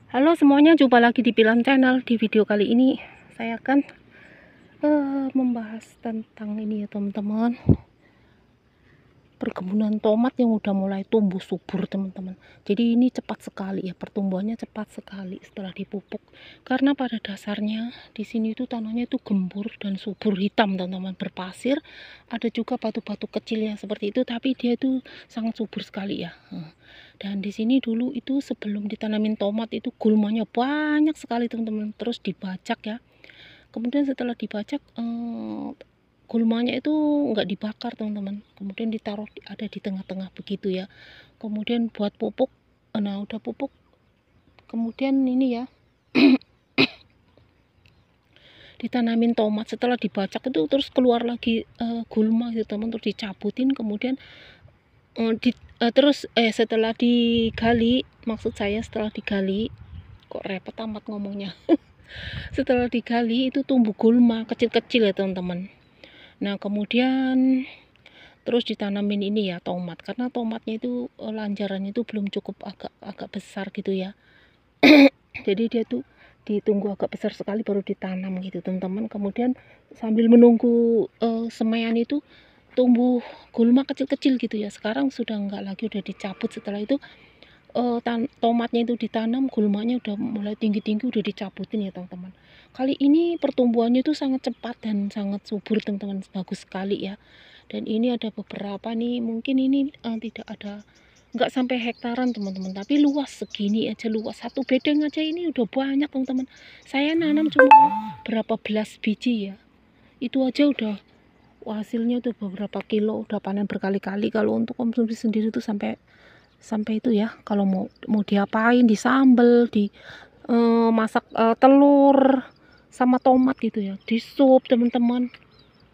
Halo semuanya, jumpa lagi di Pilam Channel. Di video kali ini saya akan membahas tentang ini ya teman-teman, perkebunan tomat yang udah mulai tumbuh subur teman-teman. Jadi ini cepat sekali ya, pertumbuhannya cepat sekali setelah dipupuk. Karena pada dasarnya di sini itu tanahnya itu gembur dan subur hitam teman-teman, berpasir. Ada juga batu-batu kecilnya seperti itu, tapi dia itu sangat subur sekali ya. Dan di sini dulu itu sebelum ditanamin tomat itu gulmanya banyak sekali teman-teman, terus dibajak ya. Kemudian setelah dibajak gulmanya itu nggak dibakar teman-teman, kemudian ditaruh ada di tengah-tengah begitu ya. Kemudian buat pupuk, nah udah pupuk kemudian ini ya ditanamin tomat. Setelah dibajak itu terus keluar lagi gulma gitu teman, terus dicabutin kemudian setelah digali, maksud saya setelah digali, kok repot amat ngomongnya. Setelah digali itu tumbuh gulma kecil-kecil ya teman-teman. Nah kemudian terus ditanamin ini ya tomat, karena tomatnya itu lanjarannya itu belum cukup, agak besar gitu ya. Jadi dia tuh ditunggu agak besar sekali baru ditanam gitu teman-teman. Kemudian sambil menunggu semaian itu tumbuh gulma kecil-kecil gitu ya. Sekarang sudah enggak lagi, udah dicabut. Setelah itu tomatnya itu ditanam, gulmanya udah mulai tinggi-tinggi, udah dicabutin ya teman-teman. Kali ini pertumbuhannya itu sangat cepat dan sangat subur teman-teman, bagus sekali ya. Dan ini ada beberapa nih, mungkin ini tidak ada, nggak sampai hektaran teman-teman, tapi luas segini aja, luas satu bedeng aja ini udah banyak teman-teman. Saya nanam cuma berapa belas biji ya, itu aja udah hasilnya tuh beberapa kilo, udah panen berkali-kali. Kalau untuk konsumsi sendiri tuh sampai itu ya, kalau mau diapain, disambel, di masak telur sama tomat gitu ya, di sup teman-teman,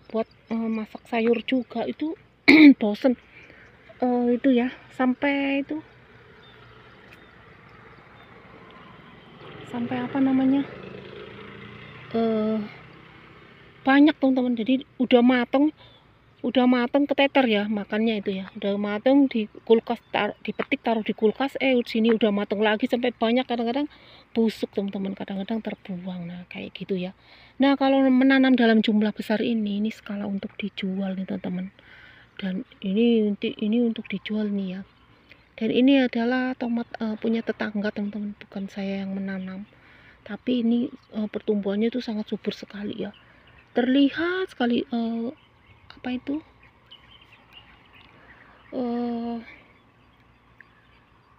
buat masak sayur juga itu bosen itu ya, sampai apa namanya, banyak teman-teman. Jadi udah mateng keteter ya makannya itu ya, udah mateng di kulkas, dipetik taruh di kulkas, sini udah mateng lagi sampai banyak, kadang-kadang busuk teman-teman, kadang-kadang terbuang. Nah kayak gitu ya. Nah kalau menanam dalam jumlah besar ini skala untuk dijual nih teman-teman, dan ini untuk dijual nih ya. Dan ini adalah tomat punya tetangga teman-teman, bukan saya yang menanam, tapi ini pertumbuhannya itu sangat subur sekali ya, terlihat sekali apa itu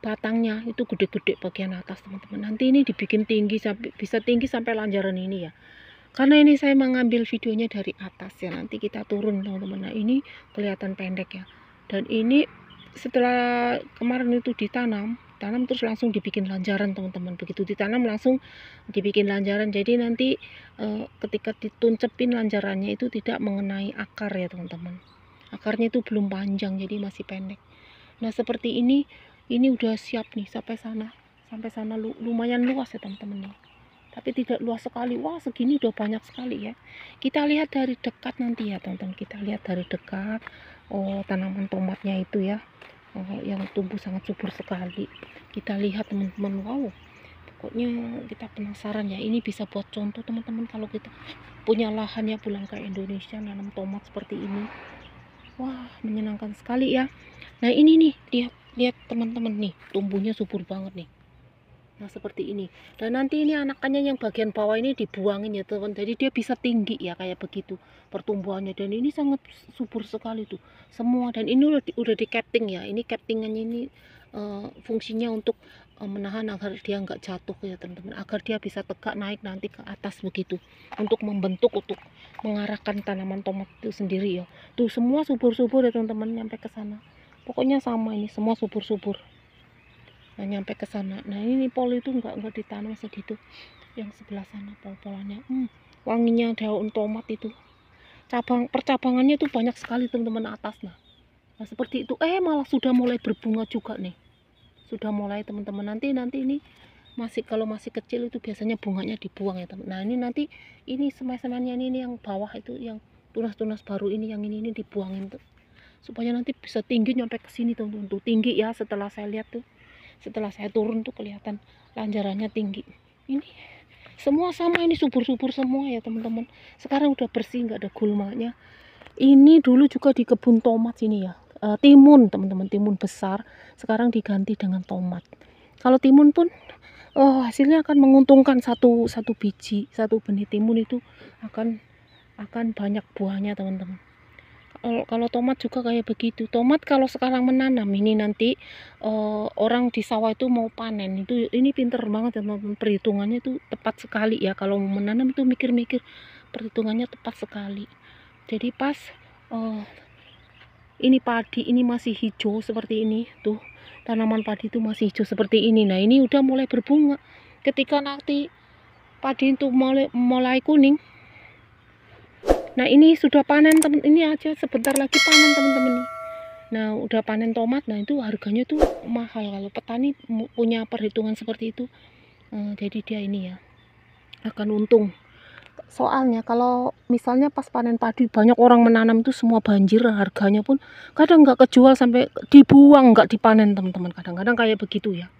batangnya itu gede-gede bagian atas teman-teman. Nanti ini dibikin tinggi, sampai bisa tinggi sampai lanjaran ini ya, karena ini saya mengambil videonya dari atas ya, nanti kita turun teman-teman. Nah ini kelihatan pendek ya, dan ini setelah kemarin itu ditanam terus langsung dibikin lanjaran teman-teman. Begitu ditanam langsung dibikin lanjaran, jadi nanti ketika dituncepin lanjarannya itu tidak mengenai akar ya teman-teman, akarnya itu belum panjang, jadi masih pendek. Nah seperti ini udah siap nih sampai sana lumayan luas ya teman-teman nih, tapi tidak luas sekali. Wah segini udah banyak sekali ya. Kita lihat dari dekat nanti ya teman-teman, kita lihat dari dekat tanaman tomatnya itu ya, yang tumbuh sangat subur sekali. Kita lihat teman-teman, wow, pokoknya kita penasaran ya. Ini bisa buat contoh teman-teman, kalau kita punya lahan ya, pulang ke Indonesia nanam tomat seperti ini, wah menyenangkan sekali ya. Nah ini nih, lihat teman-teman nih, tumbuhnya subur banget nih. Nah seperti ini, dan nanti ini anakannya yang bagian bawah ini dibuangin ya teman, jadi dia bisa tinggi ya kayak begitu pertumbuhannya. Dan ini sangat subur sekali tuh semua, dan ini udah di capping ya. Ini cappingannya ini fungsinya untuk menahan agar dia nggak jatuh ya teman-teman, agar dia bisa tegak naik nanti ke atas begitu, untuk membentuk, untuk mengarahkan tanaman tomat itu sendiri ya. Tuh semua subur-subur ya teman-teman, nyampe ke sana. Pokoknya sama, ini semua subur-subur. Nah nyampe ke sana. Nah ini pol itu nggak ditanam segitu, yang sebelah sana pol-polannya, wanginya daun tomat itu, percabangannya itu banyak sekali teman-teman atas. Nah seperti itu, malah sudah mulai berbunga juga nih, sudah mulai teman-teman. Nanti ini masih, kalau masih kecil itu biasanya bunganya dibuang ya teman. Nah ini nanti ini semai-semainya ini yang bawah itu, yang tunas-tunas baru ini, yang ini dibuangin tuh, supaya nanti bisa tinggi nyampe ke sini teman-teman. Tuh tinggi ya, setelah saya lihat tuh Setelah saya turun tuh kelihatan lanjarannya tinggi. Ini semua sama, ini subur-subur semua ya teman-teman. Sekarang udah bersih, nggak ada gulmanya. Ini dulu juga di kebun tomat sini ya, timun teman-teman, timun besar. Sekarang diganti dengan tomat. Kalau timun pun hasilnya akan menguntungkan, satu biji, satu benih timun itu akan banyak buahnya teman-teman. Kalau tomat juga kayak begitu. Tomat kalau sekarang menanam ini nanti orang di sawah itu mau panen itu, ini pinter banget teman-teman, perhitungannya itu tepat sekali ya. Kalau mau menanam itu mikir-mikir, perhitungannya tepat sekali. Jadi pas ini padi ini masih hijau seperti ini tuh, tanaman padi itu masih hijau seperti ini. Nah ini udah mulai berbunga. Ketika nanti padi itu mulai kuning, nah ini sudah panen temen, ini aja sebentar lagi panen teman-teman nih. Nah udah panen tomat, nah itu harganya tuh mahal kalau petani punya perhitungan seperti itu. Jadi dia ini ya akan untung. Soalnya kalau misalnya pas panen padi banyak orang menanam itu semua banjir, harganya pun kadang nggak kejual, sampai dibuang, nggak dipanen teman-teman. Kadang-kadang kayak begitu ya,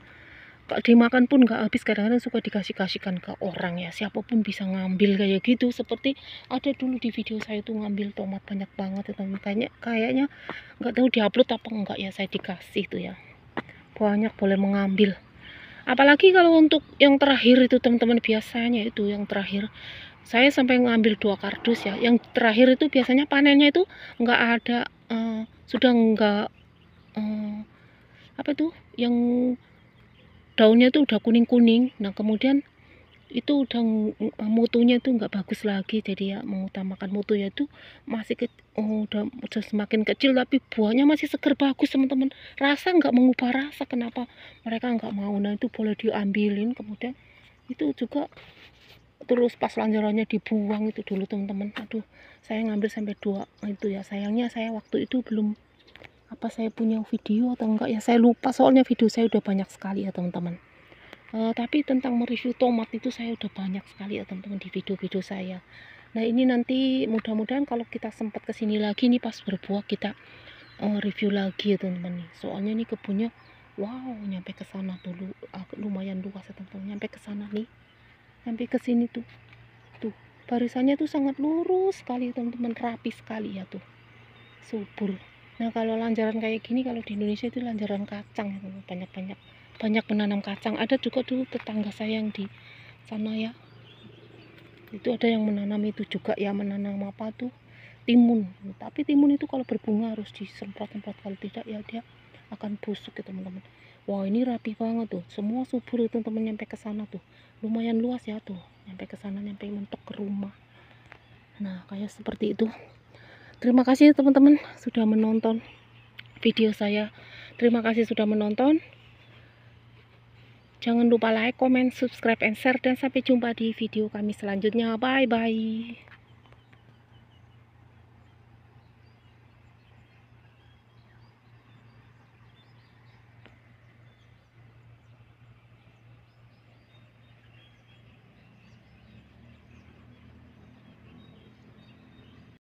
nggak dimakan pun nggak habis. Kadang-kadang suka dikasih-kasihkan ke orang ya, siapapun bisa ngambil kayak gitu. Seperti ada dulu di video saya tuh ngambil tomat banyak banget ya teman. Kayaknya nggak tahu diupload apa enggak ya, saya dikasih tuh ya, banyak, boleh mengambil. Apalagi kalau untuk yang terakhir itu teman-teman, biasanya itu yang terakhir saya sampai ngambil 2 kardus ya. Yang terakhir itu biasanya panennya itu nggak ada, sudah nggak apa tuh, yang daunnya tuh udah kuning-kuning. Nah kemudian itu udah mutunya tuh nggak bagus lagi. Jadi ya mengutamakan mutu ya, itu masih udah semakin kecil tapi buahnya masih seger bagus teman-teman. Rasa nggak mengubah rasa, kenapa mereka nggak mau. Nah itu boleh diambilin. Kemudian itu juga terus pas lanjarannya dibuang itu dulu teman-teman. Aduh, saya ngambil sampai 2 itu ya. Sayangnya saya waktu itu belum, apa saya punya video atau enggak ya, saya lupa. Soalnya video saya udah banyak sekali ya teman-teman. Tapi tentang mereview tomat itu saya udah banyak sekali ya teman-teman di video-video saya. Nah ini nanti mudah-mudahan kalau kita sempat kesini lagi nih pas berbuah, kita review lagi ya teman-teman nih. Soalnya nih kebunnya wow, nyampe ke sana dulu, lumayan luas ya teman-teman. Nyampe ke sana nih, sampai ke sini tuh barisannya tuh sangat lurus sekali teman-teman, rapi sekali ya tuh, subur. Nah kalau lanjaran kayak gini kalau di Indonesia itu lanjaran kacang ya teman-teman, banyak menanam kacang. Ada juga dulu tetangga saya yang di sana ya, itu ada yang menanam itu juga ya, menanam apa tuh, timun. Tapi timun itu kalau berbunga harus disemprot-semprot, kalau tidak ya dia akan busuk ya teman-teman. Wah ini rapi banget tuh, semua subur ya teman-teman. Nyampe ke sana tuh lumayan luas ya tuh, nyampe ke sana, nyampe mentok ke rumah. Nah kayak seperti itu. Terima kasih teman-teman sudah menonton video saya. Terima kasih sudah menonton. Jangan lupa like, comment, subscribe, and share. Dan sampai jumpa di video kami selanjutnya. Bye bye.